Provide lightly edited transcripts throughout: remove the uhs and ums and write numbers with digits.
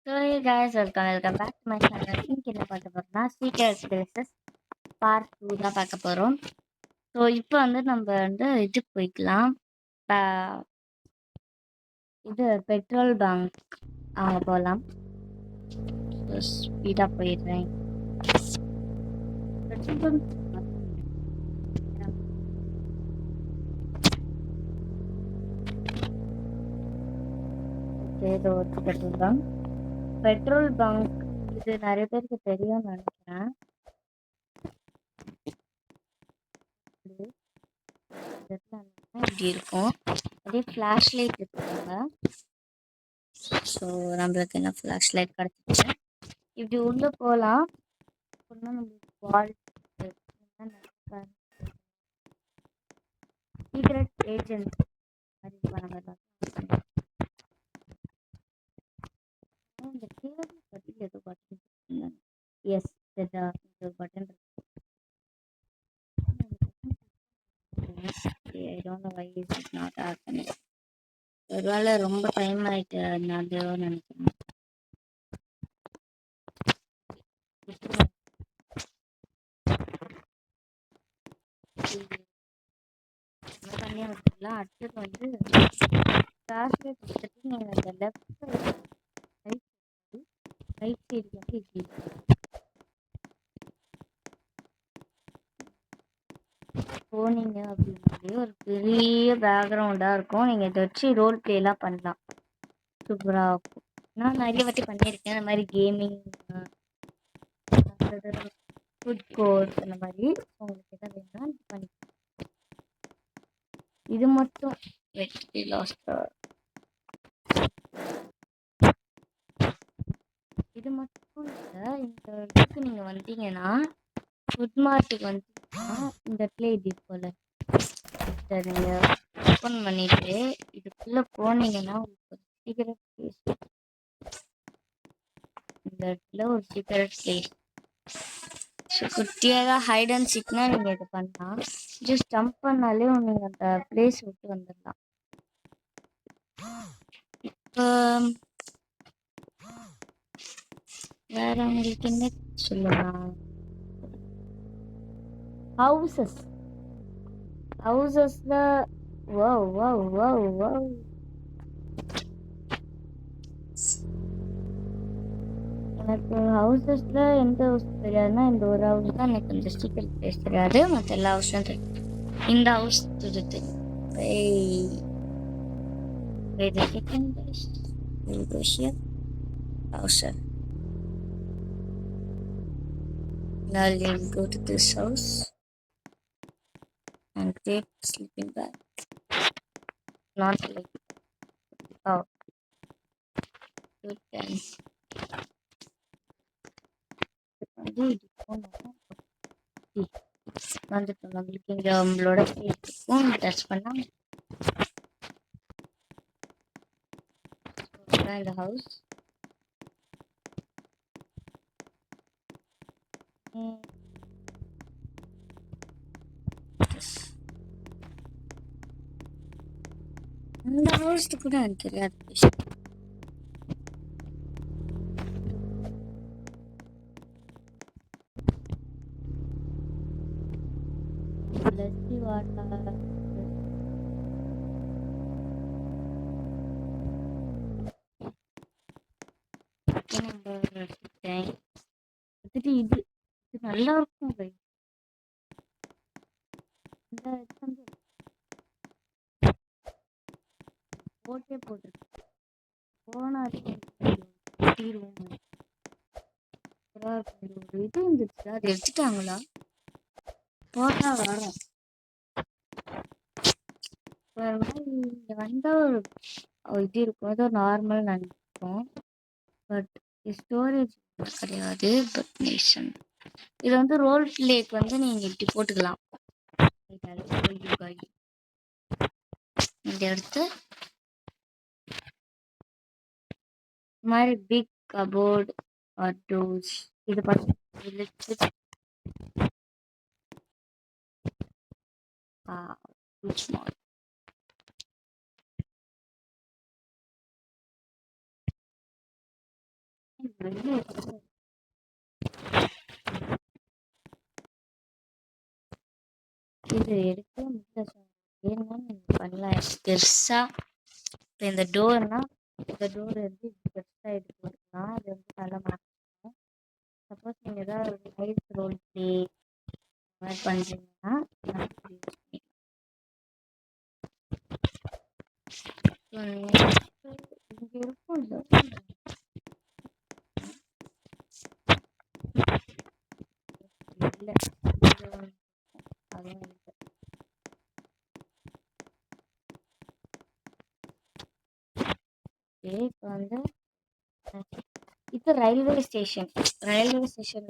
So hey guys, welcome back to my channel. இன்னைக்கு என்ன பார்க்க போறோம்னா சீக்ரெட் பிளேசஸ் பார்ட் 2 தான் பார்க்க போறோம். ஸோ இப்போ வந்து நம்ம வந்து இதுக்கு போய்க்கலாம். ப- இது பெட்ரோல் பங்க் அங்கே போகலாம். ஸோ ஸ்பீடாக போயிடுறேன். பெட்ரோல் பங்க் ஏதோ ஒரு பெட்ரோல் பங்க் இது நிறைய பேருக்கு தெரியும்னு நினைக்கிறேன். இப்படி இருக்கும். அதே ஃப்ளாஷ் லைட் இருக்குங்க. ஸோ நம்மளுக்கு என்ன ஃப்ளாஷ் லைட் கிடச்சிச்சு. இப்படி உள்ள போகலாம். நம்மளுக்கு வால் சீக்ரெட் ஏஜென்ட் மாதிரி பண்ணலாம். இந்த கேபிள் பற்றி ஏதோ பட்டன் எஸ் இந்த button I don't know why is it not happening. ஒருவேளை ரொம்ப டைம் ஆயிட்டு அதனால நினைக்கிறேன். தனியாக வச்சுக்கலாம். அடுத்தது வந்து ஃப்ளாஷ்லைட் வச்சுட்டு நீங்கள் அந்த லெஃப்ட் ரைட் சைடு வந்து இப்படி போனீங்க அப்படின்னாலே ஒரு பெரிய பேக்ரவுண்டாக இருக்கும். நீங்கள் இதை வச்சு ரோல் பிளேலாம் பண்ணலாம். சூப்பராக இருக்கும். நான் நிறைய வாட்டி பண்ணியிருக்கேன். அந்த மாதிரி கேமிங், ஃபுட் கோர்ட், அந்த மாதிரி உங்களுக்கு எதாவது வேணும்னா இது பண்ணி. இது மட்டும் வெற்றி லாஸ்ட் இது மட்டும் இல்லை. இந்த இதுக்கு நீங்கள் வந்தீங்கன்னா ஃபுட் மார்ட்டுக்கு வந்தீங்கன்னா இந்த இடத்துல இது போல் இதை நீங்கள் ஓப்பன் பண்ணிட்டு இதுக்குள்ளே போனீங்கன்னா உங்களுக்கு சீக்கிரம் பிளேஸ், இந்த இடத்துல ஒரு சீக்கிரம் பிளேஸ். ஸோ குட்டியாக ஹைட் அண்ட் சீக்னா நீங்கள் இது பண்ணலாம். ஜஸ்ட் ஜம்ப் பண்ணாலே நீங்கள் அந்த பிளேஸ் விட்டு வந்துடலாம். இப்போ வேற உங்களுக்கு என்ன சொல்லலாம்? ஹவுசஸ்ல வாவ் வாவ் வாவ் வாவ் எனக்கு ஹவுசஸ்ல எந்த ஹவுஸ் தெரியாதுன்னா இந்த ஒரு ஹவுஸ் தான் எனக்கு கொஞ்சம் சீக்கிரம் பிளேஸ் தெரியாது. மற்ற எல்லா ஹவுஸும் தெரியும். இந்த ஹவுஸ் தெரியுது. Now let's go to this house and take sleeping bag. Not like oh good then. வந்துட்டோம். நம்மளுக்கு இங்கே நம்மளோட ஃபேஸ்புக்கும் டச் பண்ணால் இந்த ஹவுஸ் இந்த ஹவுஸ்க்கு கூட எனக்கு தெரியாது. இது இது நல்லா இருக்கும். இந்த வந்து போட்டே போட்டிருக்கு. போனா தீர்வும் ஒரு இது இருந்துச்சு. அது எடுத்துட்டாங்களா? போட்டா வரும். இங்க வந்தா ஒரு இது இருக்கும். ஏதோ நார்மல் நினைப்போம். பட் ஸ்டோரேஜ் கிடையாது. பட் நேஷன் இது வந்து ரோல் பிளேக்கு வந்து நீங்க இப்படி போட்டுக்கலாம். இந்த எடுத்து மாதிரி பிக் கபோர்ட் ஆர் டோர்ஸ் இது பார்த்து ஸ்மால் இது எடுக்க முடியல. ஏன்னா பண்ணலாம் பெருசா. இப்போ இந்த டோர்னா இந்த டோர் வந்து பெருசா எடுத்துனா அது வந்து நல்லா மாட்டோம். சப்போஸ் நீங்க ஏதாவது ரைஸ் ரோல் ப்ளே பண்றீங்கன்னா இங்க இருக்கும் இல்ல அதுவும் இருக்கு. இப்போ வந்து இது railway station. Railway station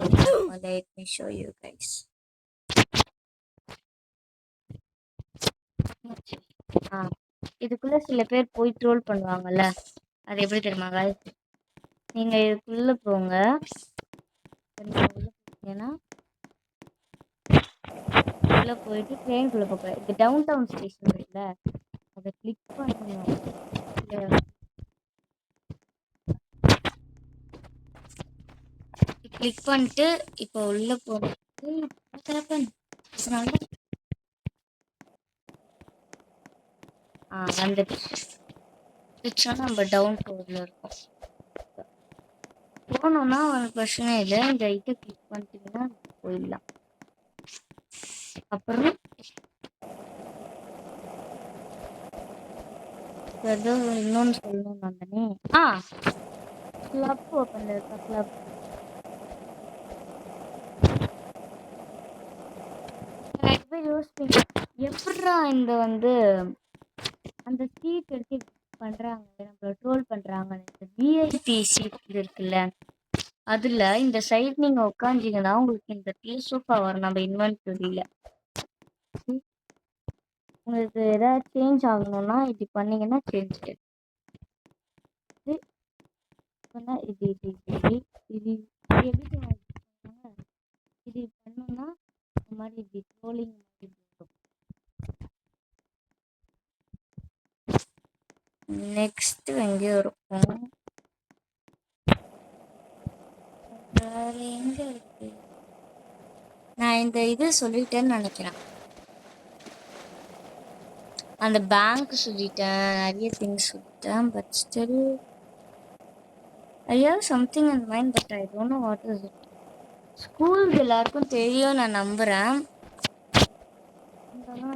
let me show you guys. இதுக்குள்ள சில பேர் போய் ட்ரோல் பண்ணுவாங்கல்ல, அது எப்படி தெரியுமா guys? நீங்க இதுக்குள்ள போங்க. ஏன்னா உள்ள போயிட்டு ட்ரெயின்குள்ள போக இது டவுன் டவுன் ஸ்டேஷன் இருக்குல்ல, அதை கிளிக் பண்ணணும். கிளிக் பண்ணிட்டு இப்போ உள்ள போறது வந்துடுச்சு. நம்ம டவுன் ஃப்ளோர்ல இருக்கோம். போனோம்னா ஒரு பிரச்சனை இல்லை. இந்த இதை கிளிக் பண்ணிட்டீங்கன்னா போயிடலாம். அப்புறம் ஏதோ இன்னொன்று சொல்லணும் வந்தனே. கிளப் ஓப்பன்ல இருக்கா? கிளப் எப்படா இந்த வந்து அந்த சீட் எடுத்து பண்றாங்க, நம்மள ட்ரோல் பண்றாங்க. இந்த விஐபி சீட் இருக்குல்ல, அதுல இந்த சைட் நீங்க உட்காந்தீங்கன்னா உங்களுக்கு இந்த சோஃபா வரும் நம்ம இன்வென்டரியில. உங்களுக்கு ஏதாவது சேஞ்ச் ஆகணும்னா இப்படி பண்ணீங்கன்னா சேஞ்ச் இது இது இது இது இது எப்படி இது பண்ணோம்னா இந்த மாதிரி இப்படி ட்ரோலிங் நெக்ஸ்ட் எங்கே இருக்கும்? வேற எங்க இருக்கு? நான் இந்த இது சொல்லிட்டேன்னு நினைக்கிறேன். அந்த பேங்க் சொல்லிட்டேன், நிறைய திங்ஸ் சொல்லிட்டேன். But still I have something in mind but I don't know what is it. School எல்லாருக்கும் தெரியும் நான் நம்புறேன்.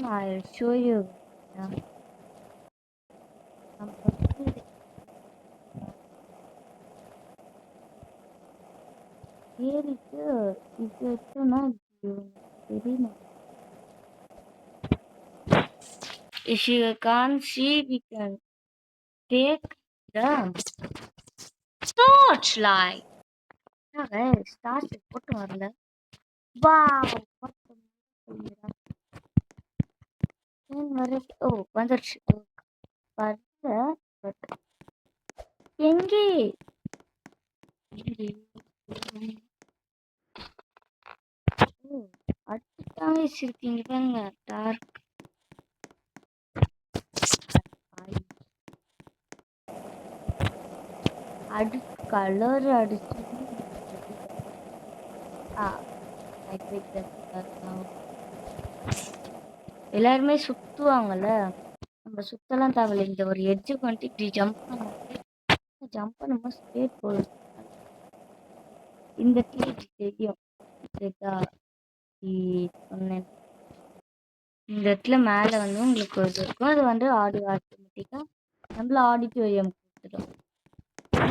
நான் show you. ஏறிட்டு இது வச்சோம்னா தெரியல. If you can't see, we can take the torchlight. Start போட்டு வரல. வந்துருச்சு. எங்கே அடுத்தாவே வச்சிருக்கீங்க பாருங்க. டார்க் கலர் அடிச்சு எல்லாருமே சுத்துவாங்கல்ல, நம்ம சுத்தலாம் தேவையில்லை. இந்த ஒரு எட்ஜுக்கு வந்துட்டு இப்படி ஜம்ப் பண்ணும்போது ஸ்ட்ரெயிட் போகுது. இந்த தெரியும் சொன்னேன். இந்த இடத்துல மேலே வந்து உங்களுக்கு ஒரு இருக்கும், அது வந்து ஆட்டோமேட்டிக்கா நம்மள ஆடிட்டோரியம் கொடுத்துடும்.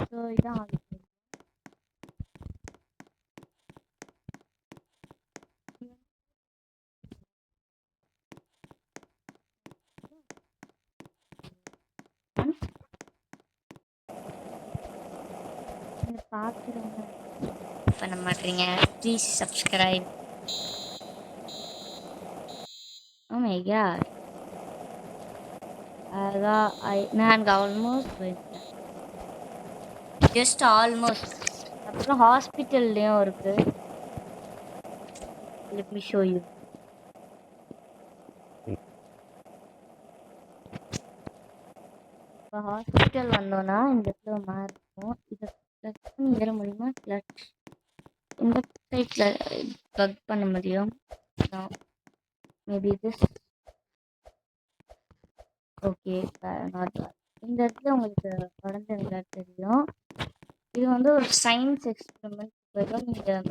ஸோ இதான் ஆடிட்டோரியம். பார்க்குறவங்க பண்ண மாட்டீங்க, please subscribe. Oh my god. நான் ஆல்மோஸ்ட் போயிட்டேன். Just almost. அப்புறம் ஹாஸ்பிட்டல்லையும் இருக்கு. Let me show you. இப்போ ஹாஸ்பிட்டல் வந்தோன்னா இந்த இடத்துல மாதிரி இருக்கும். இதை கிளட்ச் பண்ணி ஏற முடியுமா? கிளட்ச் இந்த சைட்ல பக் பண்ண முடியும். Maybe this okay. Not bad. இந்த இடத்துல உங்களுக்கு குழந்தைங்களா தெரியும். இது வந்து ஒரு சயின்ஸ் எக்ஸ்பெரிமெண்ட். ஏதோ நீங்கள்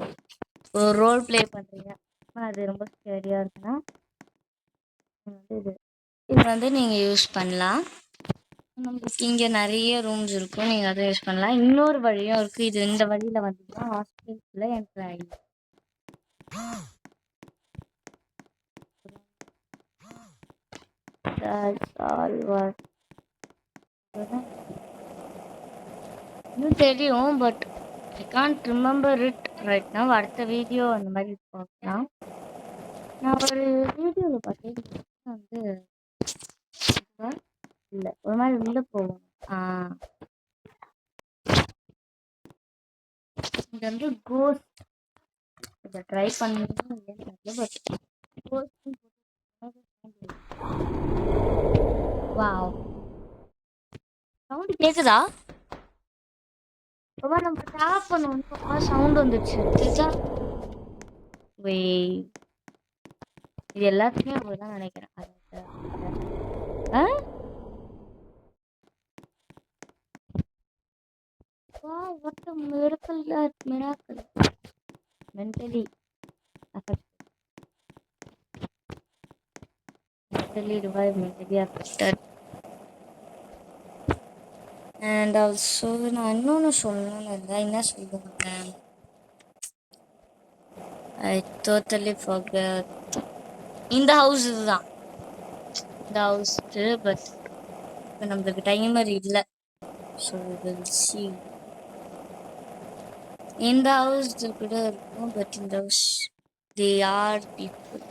ஒரு ரோல் ப்ளே பண்ணுறீங்க, அது ரொம்ப ஸ்கேரியாக இருக்குன்னா இது இது வந்து நீங்கள் யூஸ் பண்ணலாம். நம்மளுக்கு இங்கே நிறைய ரூம்ஸ் இருக்கும், நீங்கள் அதை யூஸ் பண்ணலாம். இன்னொரு வழியும் இருக்குது. இது இந்த வழியில் வந்தீங்கன்னா ஹாஸ்பிட்டலில் என்ட்ரு ஆகிடும். இன்னும் தெரியும், but I can't remember it right now. அடுத்த வீடியோ அந்த மாதிரி பார்க்கலாம். நான் ஒரு வீடியோவில் பார்த்தேன் வந்து இல்லை, ஒரு மாதிரி உள்ளே போகும். இது வந்து கோஸ்ட். இதை ட்ரை பண்ணணும் இல்லைன்னு தெரியல, பட் கோஸ்ட். வாவ், சவுண்ட் கேக்குதா? அப்பா நம்ம டாப் பண்ணோம், சவுண்ட் வந்துச்சு. இது எல்லாத்துக்குமே அப்படிதான் நினைக்கிறேன். Wow, what a miracle, that miracle. Mentally affected. Mentally revived, mentally affected. And also, நான் இன்னொன்று சொல்லணும்னு இருந்தேன். என்ன சொல்லுவேன்? I totally forgot. இந்த ஹவுஸ் இதுதான், இந்த ஹவுஸ். பட் இப்போ நம்மளுக்கு டைமர் இல்லை. So we'll see. இந்த ஹவுஸ் கூட இருக்கும், பட் இந்த house they are people.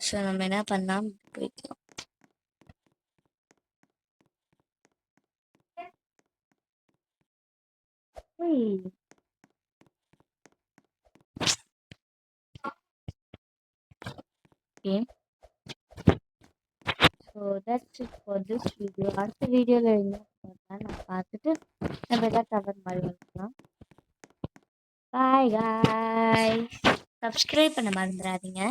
So நம்ம என்ன பண்ணலாம், போய்க்கலாம். Okay. So that's it for this video. அடுத்த வீடியோவில் என்ன பண்ணலாம் நான் பார்த்துட்டு நம்ம எதாவது கவர் மாதிரி வைக்கலாம். பாய் guys. சப்ஸ்கிரைப் பண்ண மறந்துடாதீங்க.